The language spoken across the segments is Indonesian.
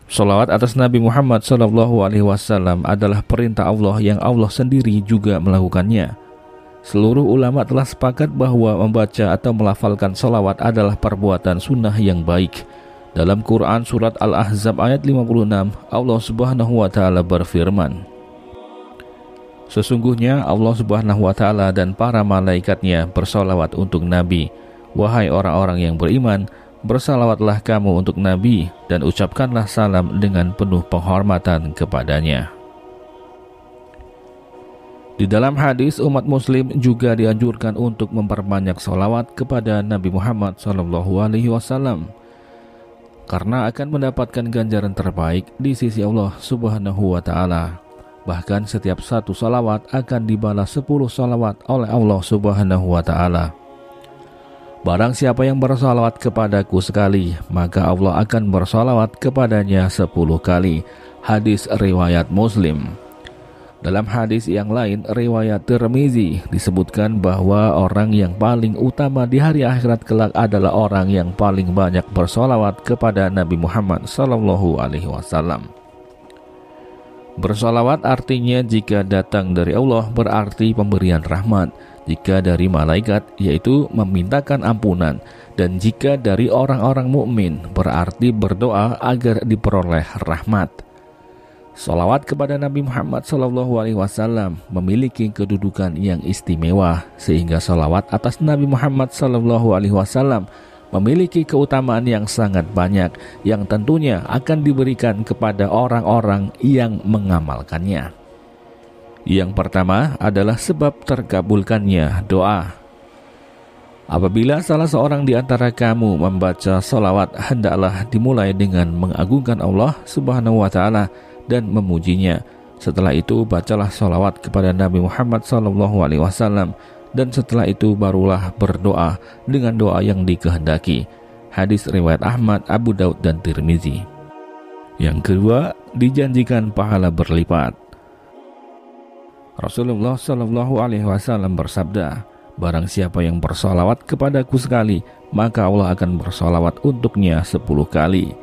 Salawat atas Nabi Muhammad SAW adalah perintah Allah yang Allah sendiri juga melakukannya. Seluruh ulama telah sepakat bahwa membaca atau melafalkan salawat adalah perbuatan sunnah yang baik. Dalam Quran surat Al-Ahzab ayat 56, Allah Subhanahu wa taala berfirman, "Sesungguhnya Allah Subhanahu wa taala dan para malaikatnya bersalawat untuk Nabi. Wahai orang-orang yang beriman, bersalawatlah kamu untuk Nabi dan ucapkanlah salam dengan penuh penghormatan kepadanya." Di dalam hadis, umat muslim juga dianjurkan untuk memperbanyak salawat kepada Nabi Muhammad SAW karena akan mendapatkan ganjaran terbaik di sisi Allah Subhanahu wa taala. Bahkan setiap satu salawat akan dibalas 10 salawat oleh Allah Subhanahu wa taala. Barang siapa yang bersalawat kepadaku sekali, maka Allah akan bersalawat kepadanya 10 kali. Hadis riwayat Muslim. Dalam hadis yang lain, riwayat Tirmizi, disebutkan bahwa orang yang paling utama di hari akhirat kelak adalah orang yang paling banyak bersalawat kepada Nabi Muhammad SAW. Bersalawat artinya jika datang dari Allah berarti pemberian rahmat, jika dari malaikat yaitu memintakan ampunan, dan jika dari orang-orang mukmin berarti berdoa agar diperoleh rahmat. Salawat kepada Nabi Muhammad SAW memiliki kedudukan yang istimewa, sehingga salawat atas Nabi Muhammad SAW memiliki keutamaan yang sangat banyak yang tentunya akan diberikan kepada orang-orang yang mengamalkannya. Yang pertama adalah sebab terkabulkannya doa. Apabila salah seorang di antara kamu membaca salawat, hendaklah dimulai dengan mengagungkan Allah Subhanahu wa taala dan memujinya. Setelah itu bacalah salawat kepada Nabi Muhammad SAW, dan setelah itu barulah berdoa dengan doa yang dikehendaki. Hadis riwayat Ahmad, Abu Daud, dan Tirmizi. Yang kedua, dijanjikan pahala berlipat. Rasulullah SAW bersabda, "Barang siapa yang bersalawat kepadaku sekali, maka Allah akan bersalawat untuknya 10 kali."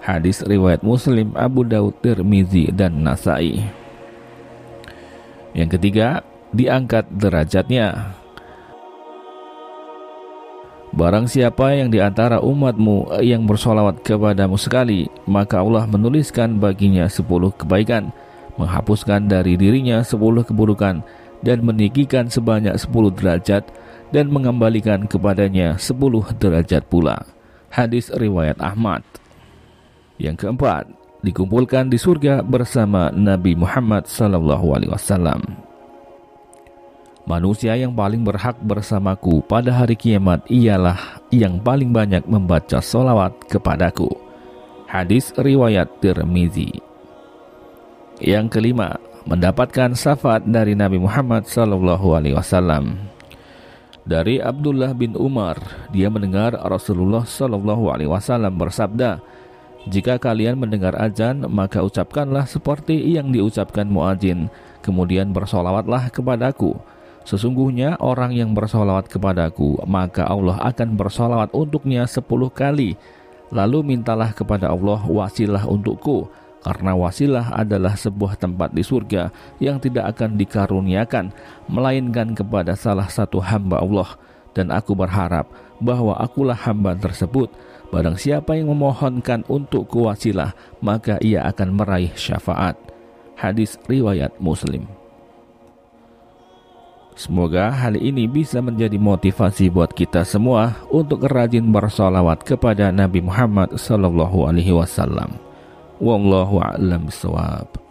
Hadis riwayat Muslim, Abu Daud, Tirmizi, dan Nasai. Yang ketiga, diangkat derajatnya. Barang siapa yang di antara umatmu yang bersolawat kepadamu sekali, maka Allah menuliskan baginya 10 kebaikan, menghapuskan dari dirinya 10 keburukan, dan meninggikan sebanyak 10 derajat, dan mengembalikan kepadanya 10 derajat pula. Hadis riwayat Ahmad. Yang keempat, dikumpulkan di surga bersama Nabi Muhammad SAW. Manusia yang paling berhak bersamaku pada hari kiamat ialah yang paling banyak membaca salawat kepadaku. Hadis riwayat Tirmizi. Yang kelima, mendapatkan syafaat dari Nabi Muhammad SAW. Dari Abdullah bin Umar, dia mendengar Rasulullah SAW bersabda, "Jika kalian mendengar azan, maka ucapkanlah seperti yang diucapkan muadzin, kemudian bersolawatlah kepadaku. Sesungguhnya orang yang bersolawat kepadaku, maka Allah akan bersolawat untuknya 10 kali. Lalu mintalah kepada Allah wasilah untukku, karena wasilah adalah sebuah tempat di surga yang tidak akan dikaruniakan, melainkan kepada salah satu hamba Allah. Dan aku berharap bahwa akulah hamba tersebut. Barang siapa yang memohonkan untukku wasilah, maka ia akan meraih syafaat." Hadis riwayat Muslim. Semoga hal ini bisa menjadi motivasi buat kita semua untuk rajin bersalawat kepada Nabi Muhammad SAW. Wallahu a'lam bishawab.